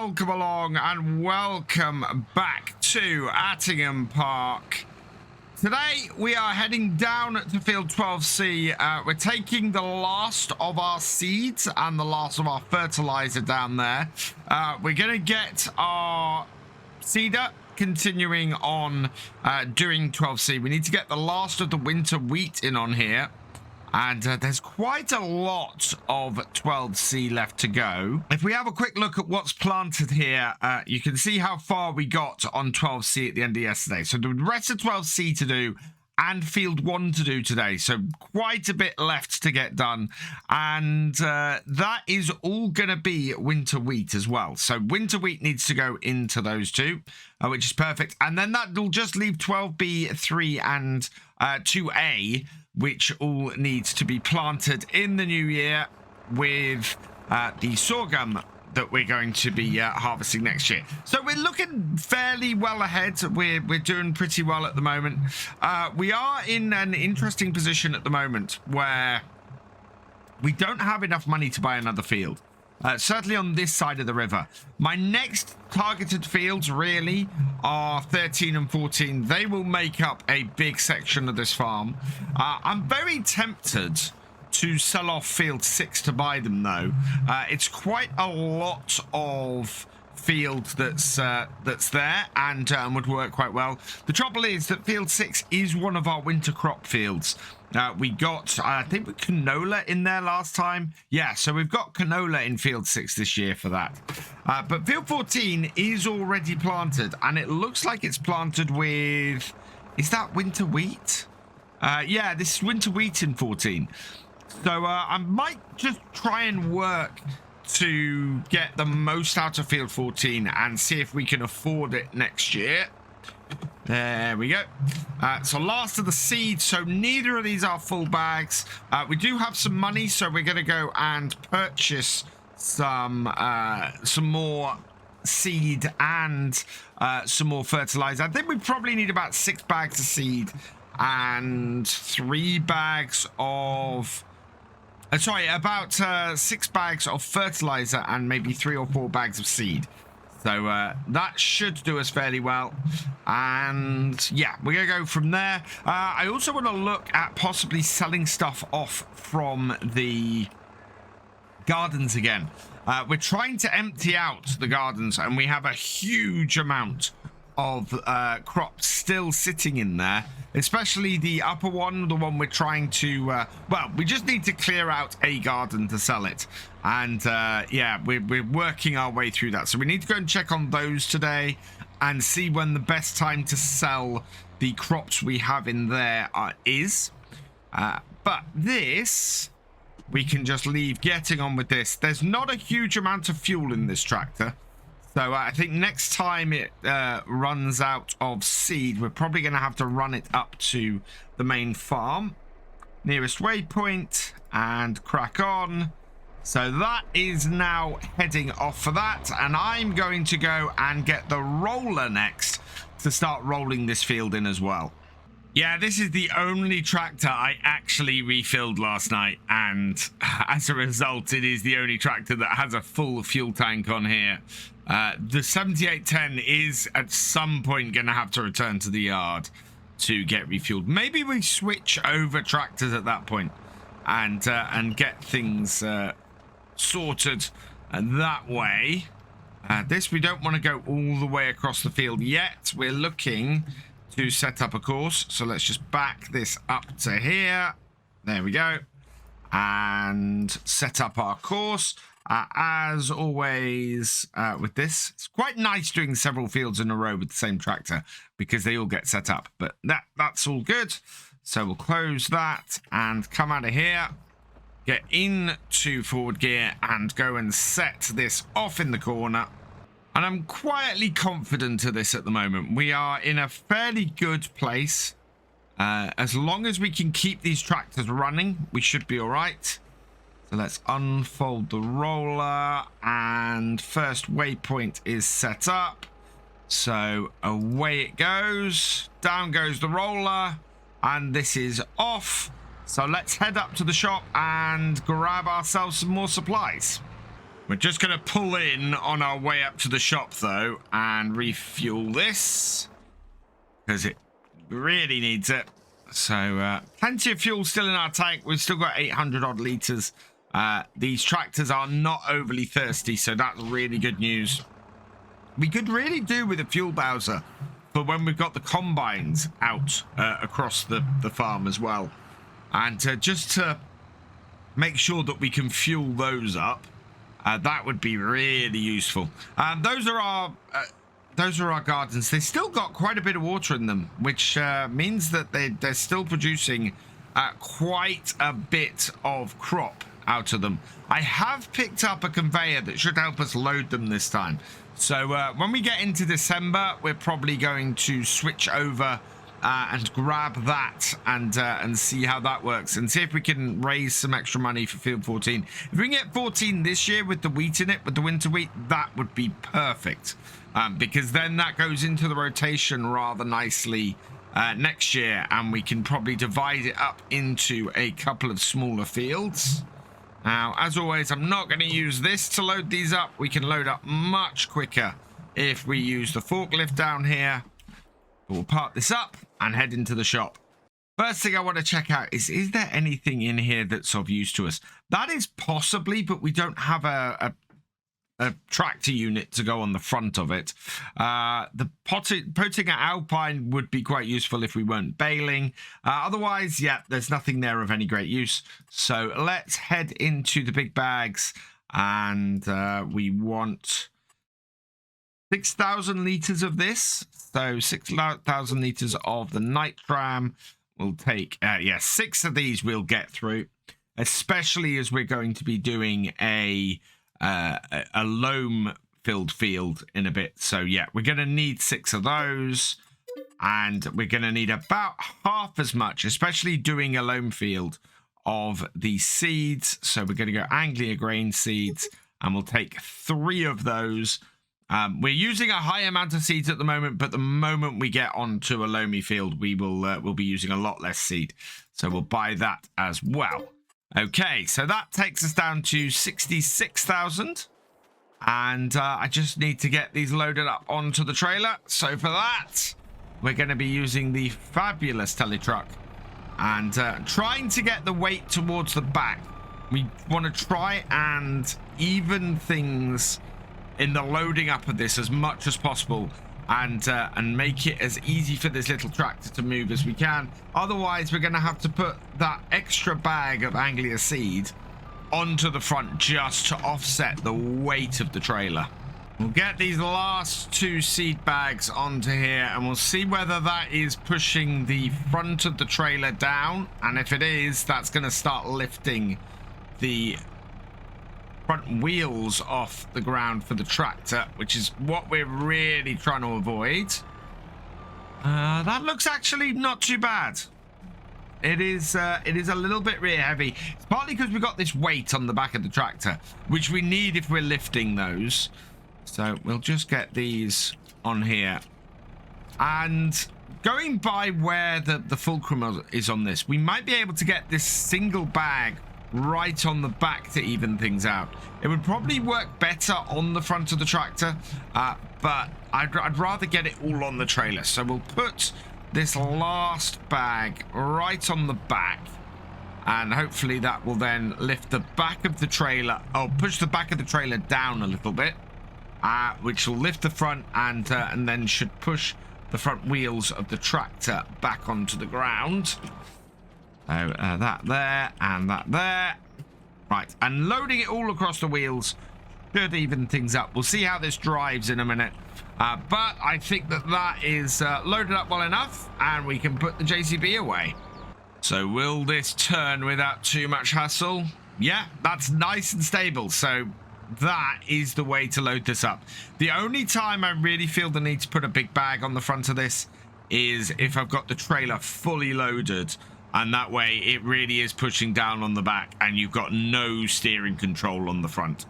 welcome along and welcome back to Attingham Park. Today we are heading down to field 12C. We're taking the last of our seeds and the last of our fertilizer down there. We're going to get our seeder continuing on doing 12C. We need to get the last of the winter wheat in on here. And there's quite a lot of 12C left to go. If we have a quick look at what's planted here, you can see how far we got on 12C at the end of yesterday. So the rest of 12C to do and field 1 to do today. So quite a bit left to get done. And that is all going to be winter wheat as well. So winter wheat needs to go into those two, which is perfect. And then that will just leave 12B, 3 and 2A, which all needs to be planted in the new year with the sorghum that we're going to be harvesting next year. So we're looking fairly well ahead. We're doing pretty well at the moment. We are in an interesting position at the moment where we don't have enough money to buy another field. Certainly on this side of the river. My next targeted fields really are 13 and 14. They will make up a big section of this farm. I'm very tempted to sell off field 6 to buy them though. It's quite a lot of field that's there and would work quite well. The trouble is that field 6 is one of our winter crop fields. We got, I think, canola in there last time. Yeah, so we've got canola in field 6 this year for that. But field 14 is already planted, and it looks like it's planted with, is that winter wheat? Yeah, this is winter wheat in 14. So I might just try and work to get the most out of field 14 and see if we can afford it next year. There we go. So last of the seeds. So neither of these are full bags. We do have some money, so we're going to go and purchase some more seed and some more fertilizer. I think we probably need about 6 bags of seed and 3 bags of about 6 bags of fertilizer and maybe 3 or 4 bags of seed. So that should do us fairly well. And yeah, we're going to go from there. I also want to look at possibly selling stuff off from the gardens again. We're trying to empty out the gardens and we have a huge amount of crops still sitting in there, especially the upper one, the one we're trying to well, we just need to clear out a garden to sell it. And yeah, we're working our way through that, so we need to go and check on those today and see when the best time to sell the crops we have in there is. But this we can just leave getting on with this. There's not a huge amount of fuel in this tractor. So I think next time it runs out of seed, we're probably going to have to run it up to the main farm. Nearest waypoint and crack on. So that is now heading off for that. And I'm going to go and get the roller next to start rolling this field in as well. Yeah, this is the only tractor I actually refilled last night. And as a result, it is the only tractor that has a full fuel tank on here. The 7810 is at some point going to have to return to the yard to get refueled. Maybe we switch over tractors at that point and get things sorted that way. This, we don't want to go all the way across the field yet. We're looking to set up a course. So let's just back this up to here. There we go. And set up our course. As always with this, it's quite nice doing several fields in a row with the same tractor because they all get set up, but that's all good. So we'll close that and come out of here, get into forward gear and go and set this off in the corner. And I'm quietly confident of this at the moment. We are in a fairly good place. As long as we can keep these tractors running, we should be all right. So let's unfold the roller and first waypoint is set up. So away it goes. Down goes the roller and this is off. So let's head up to the shop and grab ourselves some more supplies. We're just going to pull in on our way up to the shop, though, and refuel this because it really needs it. So plenty of fuel still in our tank. We've still got 800 odd liters. These tractors are not overly thirsty, so that's really good news. We could really do with a fuel bowser for when we've got the combines out across the farm as well. And just to make sure that we can fuel those up, that would be really useful. Those are our gardens. They've still got quite a bit of water in them, which means that they're still producing quite a bit of crop out of them. I have picked up a conveyor that should help us load them this time. So when we get into December, we're probably going to switch over and grab that and see how that works and see if we can raise some extra money for field 14. If we can get 14 this year with the wheat in it, with the winter wheat, that would be perfect. Because then that goes into the rotation rather nicely next year, and we can probably divide it up into a couple of smaller fields. Now, as always, I'm not going to use this to load these up. We can load up much quicker if we use the forklift down here. We'll park this up and head into the shop. First thing I want to check out is there anything in here that's of use to us? That is possibly, but we don't have a tractor unit to go on the front of it. The Pottinger Alpine would be quite useful if we weren't baling. Otherwise, yeah, there's nothing there of any great use. So let's head into the big bags, and we want 6,000 liters of this. So 6,000 liters of the Nitram. We'll take, 6 of these we'll get through, especially as we're going to be doing a loam filled field in a bit. So yeah, we're going to need 6 of those, and we're going to need about half as much, especially doing a loam field, of the seeds. So we're going to go Anglia grain seeds, and we'll take 3 of those. We're using a high amount of seeds at the moment, but the moment we get onto a loamy field, we'll be using a lot less seed. So we'll buy that as well. Okay, so that takes us down to 66,000. And I just need to get these loaded up onto the trailer. So for that, we're going to be using the fabulous Teletruck and trying to get the weight towards the back. We want to try and even things in the loading up of this as much as possible, and make it as easy for this little tractor to move as we can. Otherwise, we're going to have to put that extra bag of Anglia seed onto the front just to offset the weight of the trailer. We'll get these last 2 seed bags onto here, and we'll see whether that is pushing the front of the trailer down. And if it is, that's going to start lifting the front wheels off the ground for the tractor, which is what we're really trying to avoid. That looks actually not too bad. It is a little bit rear heavy. It's partly because we've got this weight on the back of the tractor, which we need if we're lifting those. So we'll just get these on here. And going by where the fulcrum is on this, we might be able to get this single bag right on the back to even things out. It would probably work better on the front of the tractor, but I'd rather get it all on the trailer. So we'll put this last bag right on the back, and hopefully that will then lift the back of the trailer, or push the back of the trailer down a little bit, which will lift the front and then should push the front wheels of the tractor back onto the ground. So that there and that there. Right, and loading it all across the wheels should even things up. We'll see how this drives in a minute. But I think that is loaded up well enough, and we can put the JCB away. So will this turn without too much hassle? Yeah, that's nice and stable. So that is the way to load this up. The only time I really feel the need to put a big bag on the front of this is if I've got the trailer fully loaded. And that way it really is pushing down on the back, and you've got no steering control on the front.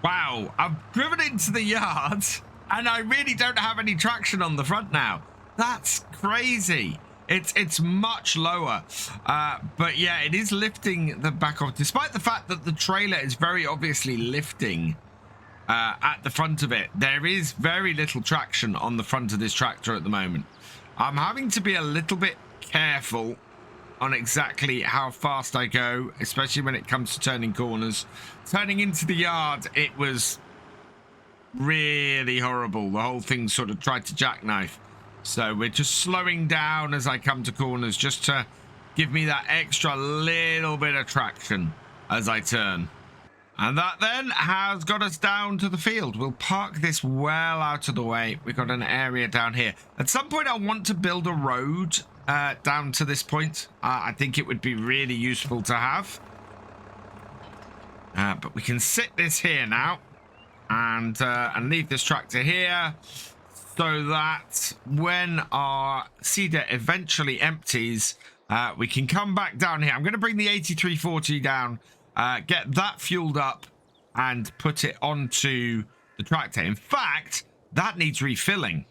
Wow, I've driven into the yard and I really don't have any traction on the front now. That's crazy. It's much lower. But yeah, it is lifting the back off, despite the fact that the trailer is very obviously lifting at the front of it. There is very little traction on the front of this tractor at the moment. I'm having to be a little bit careful on exactly how fast I go, especially when it comes to turning corners. Turning into the yard, it was really horrible. The whole thing sort of tried to jackknife. So we're just slowing down as I come to corners, just to give me that extra little bit of traction as I turn. And that then has got us down to the field. We'll park this well out of the way. We've got an area down here. At some point, I want to build a road down to this point. I think it would be really useful to have. But we can sit this here now and leave this tractor here so that when our seeder eventually empties, we can come back down here. I'm going to bring the 8340 down, get that fueled up and put it onto the tractor. In fact, that needs refilling.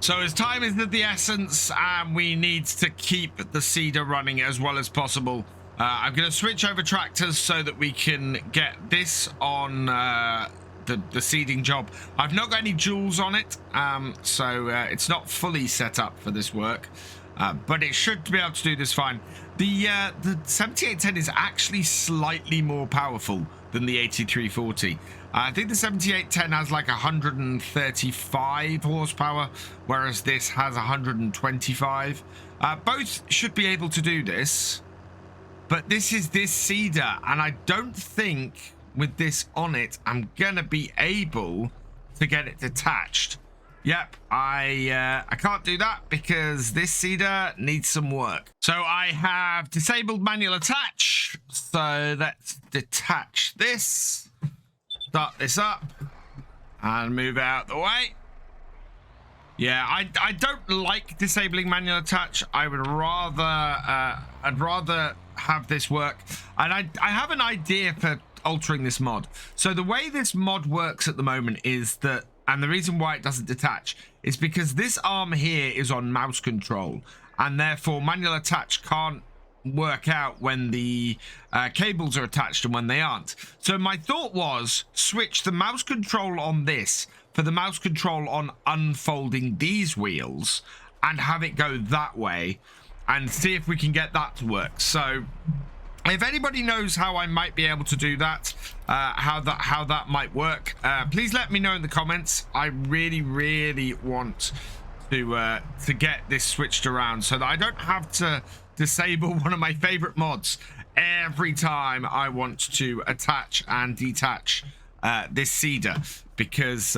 So as time is of the essence, we need to keep the seeder running as well as possible. I'm going to switch over tractors so that we can get this on the seeding job. I've not got any joules on it, so it's not fully set up for this work, but it should be able to do this fine. The 7810 is actually slightly more powerful than the 8340. I think the 7810 has like 135 horsepower, whereas this has 125. Both should be able to do this, but this is this seeder, and I don't think with this on it, I'm gonna be able to get it detached. Yep, I can't do that because this seeder needs some work. So I have disabled manual attach. So let's detach this, start this up, and move out the way. Yeah, I don't like disabling manual attach. I would rather I'd rather have this work, and I have an idea for altering this mod. So the way this mod works at the moment is that, and the reason why it doesn't detach is because this arm here is on mouse control, and therefore manual attach can't work out when the cables are attached and when they aren't. So my thought was switch the mouse control on this for the mouse control on unfolding these wheels and have it go that way and see if we can get that to work. So if anybody knows how I might be able to do that, how that might work, please let me know in the comments. I really want to get this switched around so that I don't have to disable one of my favorite mods every time I want to attach and detach this seeder, because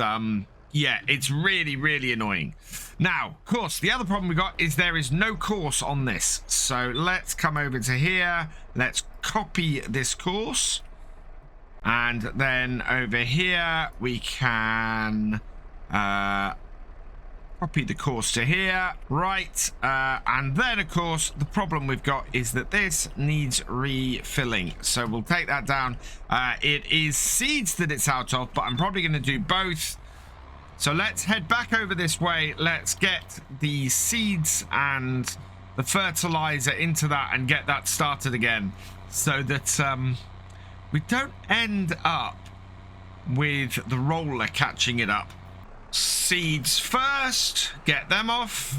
yeah, it's really annoying. Now, of course, the other problem we got is there is no course on this. So let's come over to here. Let's copy this course. And then over here, we can copy the course to here. Right. And then, of course, the problem we've got is that this needs refilling. So we'll take that down. It is seeds that it's out of, but I'm probably going to do both. So let's head back over this way. Let's get the seeds and the fertilizer into that and get that started again, so that we don't end up with the roller catching it up. Seeds first, get them off,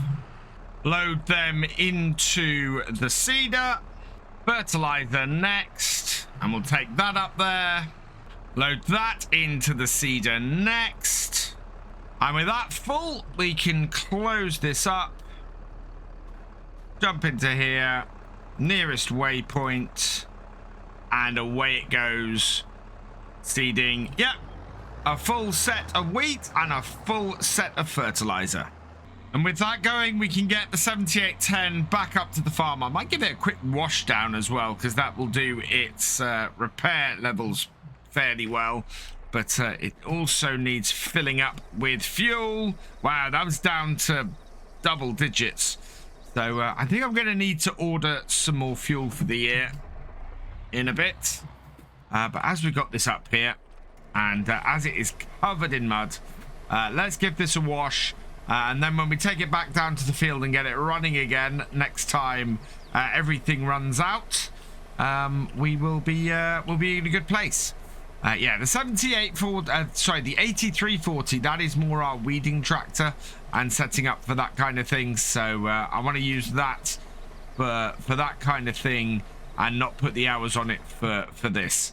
load them into the seeder, fertilizer next, and we'll take that up there, load that into the seeder next. And with that full, we can close this up, jump into here, nearest waypoint, and away it goes. Seeding, yep, a full set of wheat and a full set of fertilizer. And with that going, we can get the 7810 back up to the farm. I might give it a quick wash down as well, because that will do its repair levels fairly well. But it also needs filling up with fuel. Wow, that was down to double digits. So I think I'm going to need to order some more fuel for the year in a bit. But as we've got this up here, and as it is covered in mud, let's give this a wash. And then when we take it back down to the field and get it running again next time everything runs out, we'll be in a good place. Yeah, the 8340, that is more our weeding tractor and setting up for that kind of thing. So I want to use that for that kind of thing and not put the hours on it for this.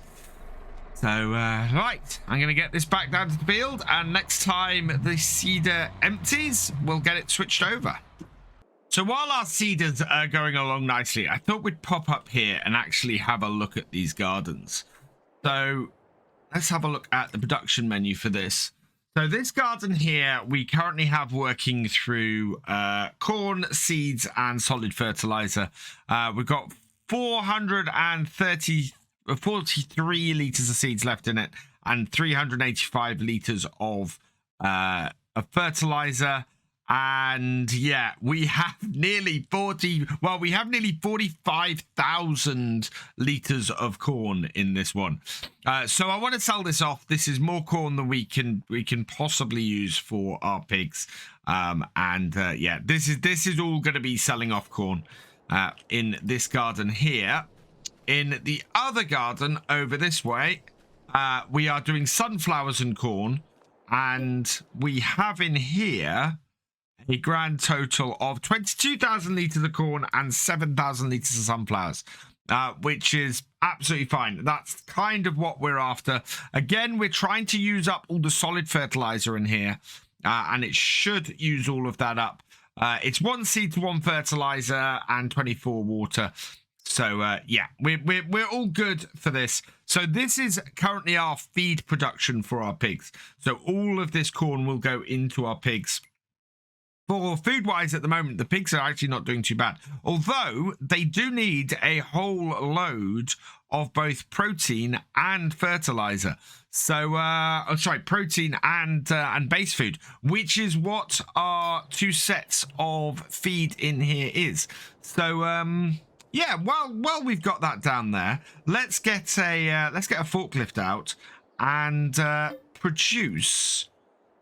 So, right, I'm going to get this back down to the field, and next time the seeder empties, we'll get it switched over. So while our seeders are going along nicely, I thought we'd pop up here and actually have a look at these gardens. So let's have a look at the production menu for this. So this garden here, we currently have working through corn, seeds, and solid fertilizer. We've got 43 litres of seeds left in it and 385 litres of fertilizer. And yeah, we have nearly 45,000 litres of corn in this one. So I want to sell this off. This is more corn than we can possibly use for our pigs. Yeah, this is all going to be selling off corn in this garden here. In the other garden over this way, we are doing sunflowers and corn, and we have in here a grand total of 22,000 litres of corn and 7,000 litres of sunflowers, which is absolutely fine. That's kind of what we're after. Again, we're trying to use up all the solid fertilizer in here, and it should use all of that up. It's 1 seed to 1 fertilizer and 24 water. So yeah, we're all good for this. So this is currently our feed production for our pigs. So all of this corn will go into our pigs. For food-wise at the moment, the pigs are actually not doing too bad. Although they do need a whole load of both protein and fertilizer. So, protein and base food, which is what our 2 sets of feed in here is. So, yeah, well, we've got that down there. Let's get a forklift out and produce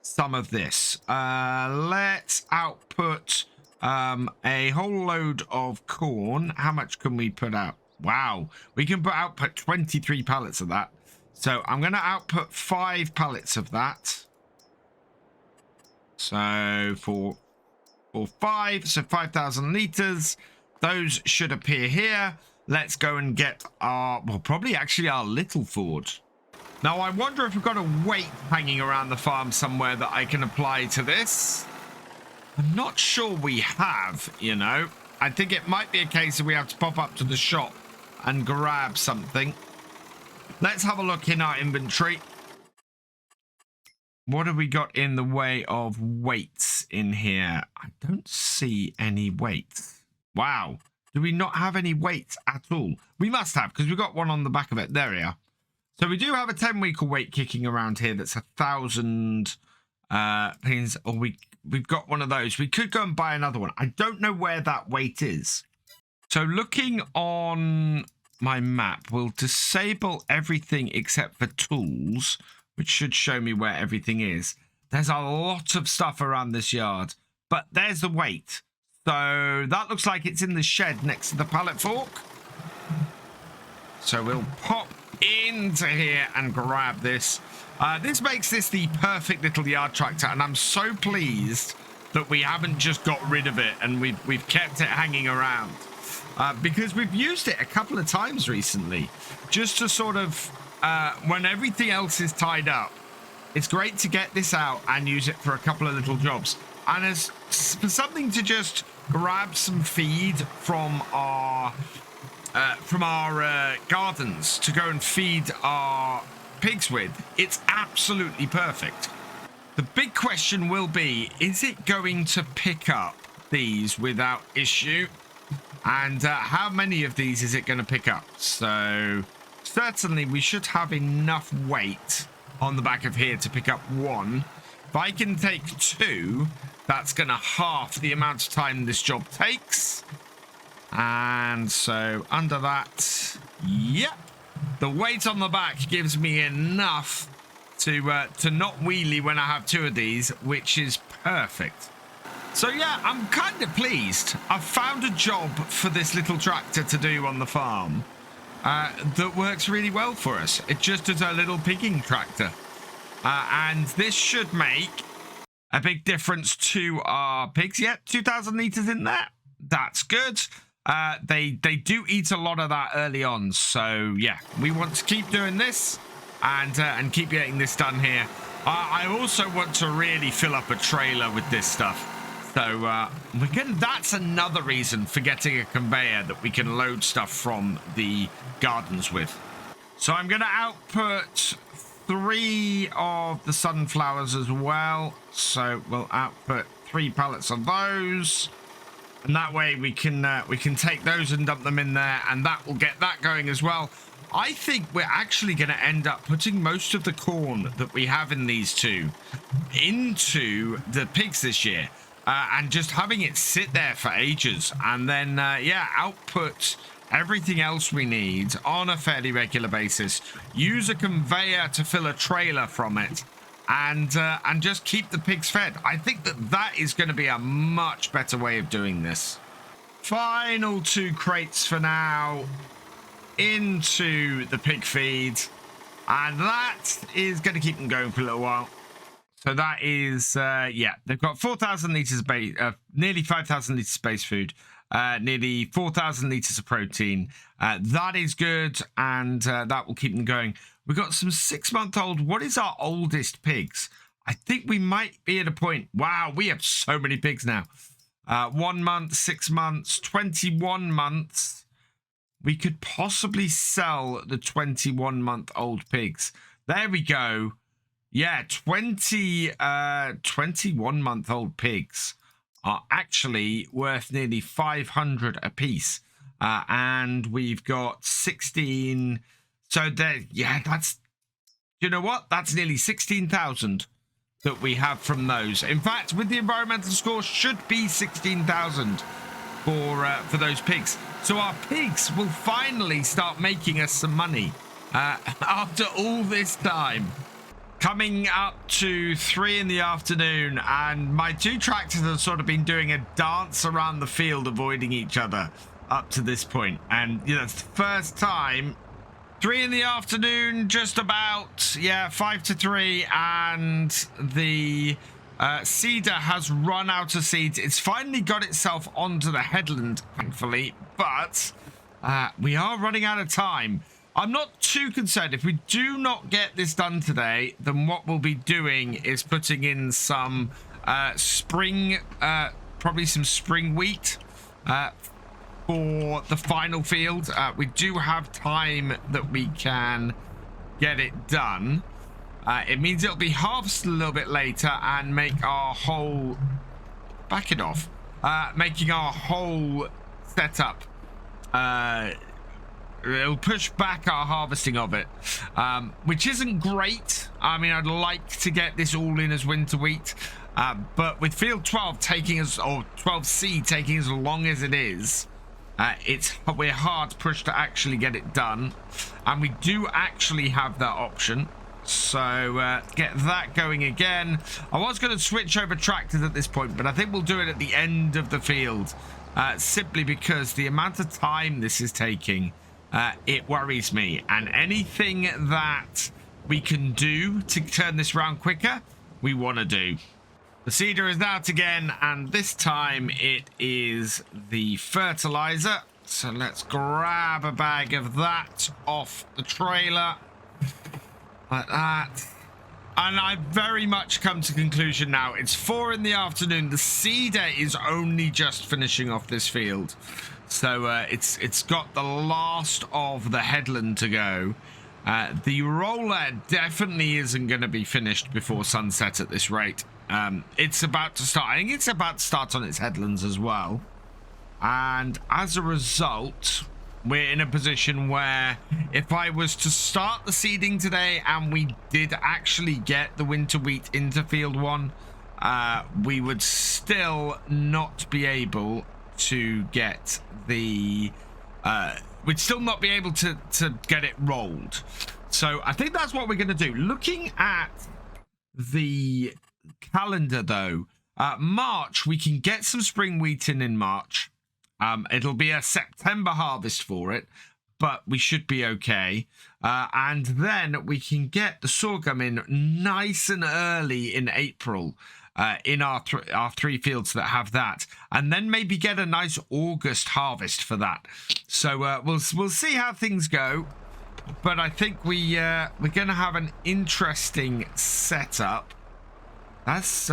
some of this. Let's output a whole load of corn. How much can we put out? Wow, we can output 23 pallets of that. So I'm going to output 5 pallets of that. So for 5, so 5,000 litres. Those should appear here. Let's go and get our, well, probably actually our little Ford. Now, I wonder if we've got a weight hanging around the farm somewhere that I can apply to this. I'm not sure we have, you know. I think it might be a case that we have to pop up to the shop and grab something. Let's have a look in our inventory. What have we got in the way of weights in here? I don't see any weights. Wow. Do we not have any weights at all? We must have, because we've got one on the back of it. There we are. So we do have a 10-week weight kicking around here that's 1,000 pins. Or we've got one of those. We could go and buy another one. I don't know where that weight is. So looking on my map, we'll disable everything except for tools, which should show me where everything is. There's a lot of stuff around this yard, but there's the weight. So that looks like it's in the shed next to the pallet fork. So we'll pop into here and grab this. This makes this the perfect little yard tractor, and I'm so pleased that we haven't just got rid of it and we've kept it hanging around, because we've used it a couple of times recently, just to sort of when everything else is tied up. It's great to get this out and use it for a couple of little jobs, and as for something to just grab some feed from our gardens to go and feed our pigs with, it's absolutely perfect. The big question will be, is it going to pick up these without issue? And how many of these is it going to pick up? So certainly we should have enough weight on the back of here to pick up 1. If I can take 2, that's going to half the amount of time this job takes. And so under that, yep, the weight on the back gives me enough to not wheelie when I have 2 of these, which is perfect. So yeah, I'm kind of pleased. I've found a job for this little tractor to do on the farm. that works really well for us. It just does a little pigging tractor. And this should make a big difference to our pigs. Yeah, 2,000 litres in there. That's good. They do eat a lot of that early on. So, yeah, we want to keep doing this and keep getting this done here. I also want to really fill up a trailer with this stuff. So that's another reason for getting a conveyor that we can load stuff from the gardens with. So I'm going to output 3 of the sunflowers as well. So we'll output 3 pallets of those. And that way we can take those and dump them in there, and that will get that going as well. I think we're actually going to end up putting most of the corn that we have in these two into the pigs this year. And just having it sit there for ages, and then output everything else we need on a fairly regular basis. Use a conveyor to fill a trailer from it, and just keep the pigs fed. I think that is going to be a much better way of doing this. Final 2 crates for now into the pig feed, and that is going to keep them going for a little while. So that is, they've got 4,000 litres of base, nearly 5,000 litres of base food, nearly 4,000 litres of protein. That is good, and that will keep them going. We've got some 6-month-old. What is our oldest pigs? I think we might be at a point. Wow, we have so many pigs now. 1 month, 6 months, 21 months. We could possibly sell the 21-month-old pigs. There we go. Yeah, 21-month-old pigs are actually worth nearly 500 a piece. And we've got 16. So there, yeah, that's, you know what? That's nearly 16,000 that we have from those. In fact, with the environmental score, should be 16,000 for those pigs. So our pigs will finally start making us some money after all this time. Coming up to 3 in the afternoon, and my 2 tractors have sort of been doing a dance around the field, avoiding each other up to this point. And, you know, it's the first time. 3 in the afternoon, just about, yeah, 5 to 3, and the seeder has run out of seeds. It's finally got itself onto the headland, thankfully, but we are running out of time. I'm not too concerned. If we do not get this done today, then what we'll be doing is putting in some probably some spring wheat for the final field. We do have time that we can get it done. It means it'll be harvested a little bit later and make our whole... Back it off. Making our whole setup... It'll push back our harvesting of it, which isn't great. I mean, I'd like to get this all in as winter wheat, but with field 12 taking us, or 12C taking as long as it is, we're hard pushed to actually get it done, and we do actually have that option. So get that going again. I was going to switch over tractors at this point, but I think we'll do it at the end of the field, simply because the amount of time this is taking. It worries me, and anything that we can do to turn this round quicker, we want to do. The seeder is out again, and this time it is the fertilizer. So let's grab a bag of that off the trailer, like that. And I've very much come to conclusion now. It's 4 in the afternoon. The seeder is only just finishing off this field. So it's got the last of the headland to go. The roller definitely isn't going to be finished before sunset at this rate. It's about to start. I think it's about to start on its headlands as well. And as a result, we're in a position where if I was to start the seeding today and we did actually get the winter wheat into field 1, we would still not be able to get the we'd still not be able to get it rolled. So I think that's what we're going to do. Looking at the calendar though, March, we can get some spring wheat in March. It'll be a September harvest for it, but we should be okay. And then we can get the sorghum in nice and early in April in our three fields that have that, and then maybe get a nice August harvest for that. So we'll see how things go, but I think we're gonna have an interesting setup. That's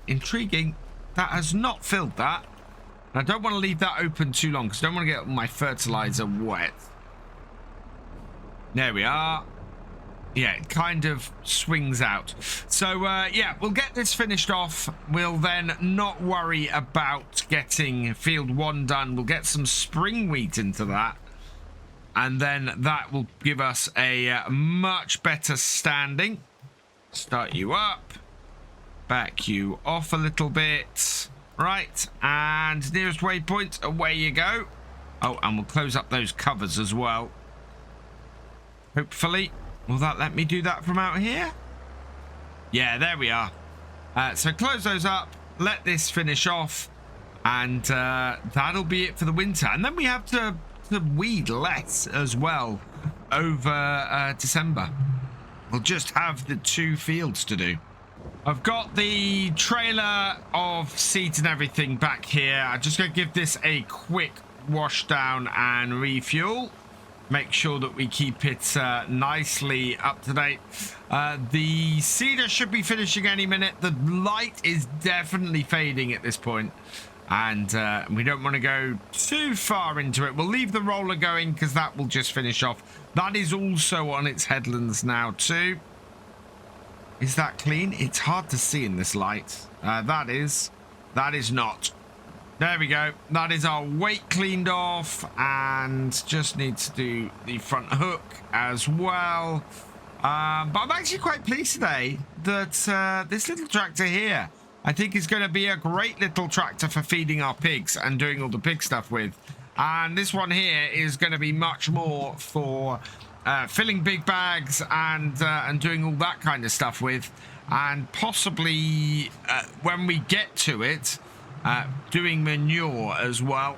intriguing. That has not filled that. I don't want to leave that open too long because I don't want to get my fertilizer wet. There we are. Yeah, it kind of swings out. So, yeah, we'll get this finished off. We'll then not worry about getting field 1 done. We'll get some spring wheat into that. And then that will give us a much better standing. Start you up. Back you off a little bit. Right, and nearest waypoint, away you go. Oh, and we'll close up those covers as well. Hopefully. Will that let me do that from out here? Yeah, there we are. So close those up, let this finish off, and that'll be it for the winter. And then we have to weed less as well over December. We'll just have the 2 fields to do. I've got the trailer of seeds and everything back here. I'm just going to give this a quick wash down and refuel. Make sure that we keep it nicely up to date. The seeder should be finishing any minute. The light is definitely fading at this point, and we don't want to go too far into it. We'll leave the roller going because that will just finish off. That is also on its headlands now too. Is that clean? It's hard to see in this light. That is not. There we go. That is our weight cleaned off, and just need to do the front hook as well. But I'm actually quite pleased today that this little tractor here, I think, is going to be a great little tractor for feeding our pigs and doing all the pig stuff with. And this one here is going to be much more for filling big bags and doing all that kind of stuff with, and possibly when we get to it, doing manure as well.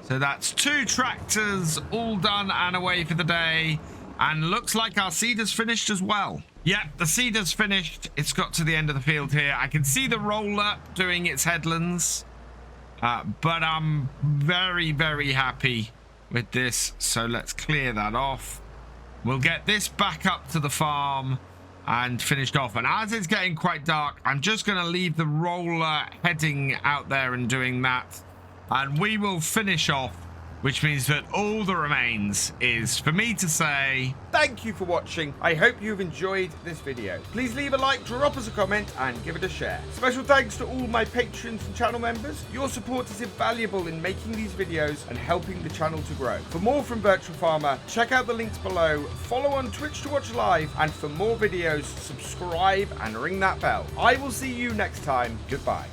So that's 2 tractors all done and away for the day, and looks like our seeder's finished as well. Yep, the seeder's finished. It's got to the end of the field here. I can see the roller doing its headlands, but I'm very, very happy with this. So let's clear that off. We'll get this back up to the farm and finished off. And as it's getting quite dark, I'm just going to leave the roller heading out there and doing that. And we will finish off, which means that all that remains is for me to say thank you for watching. I hope you've enjoyed this video. Please leave a like, drop us a comment, and give it a share. Special thanks to all my patrons and channel members. Your support is invaluable in making these videos and helping the channel to grow. For more from Virtual Farmer, check out the links below, follow on Twitch to watch live, and for more videos, subscribe and ring that bell. I will see you next time. Goodbye.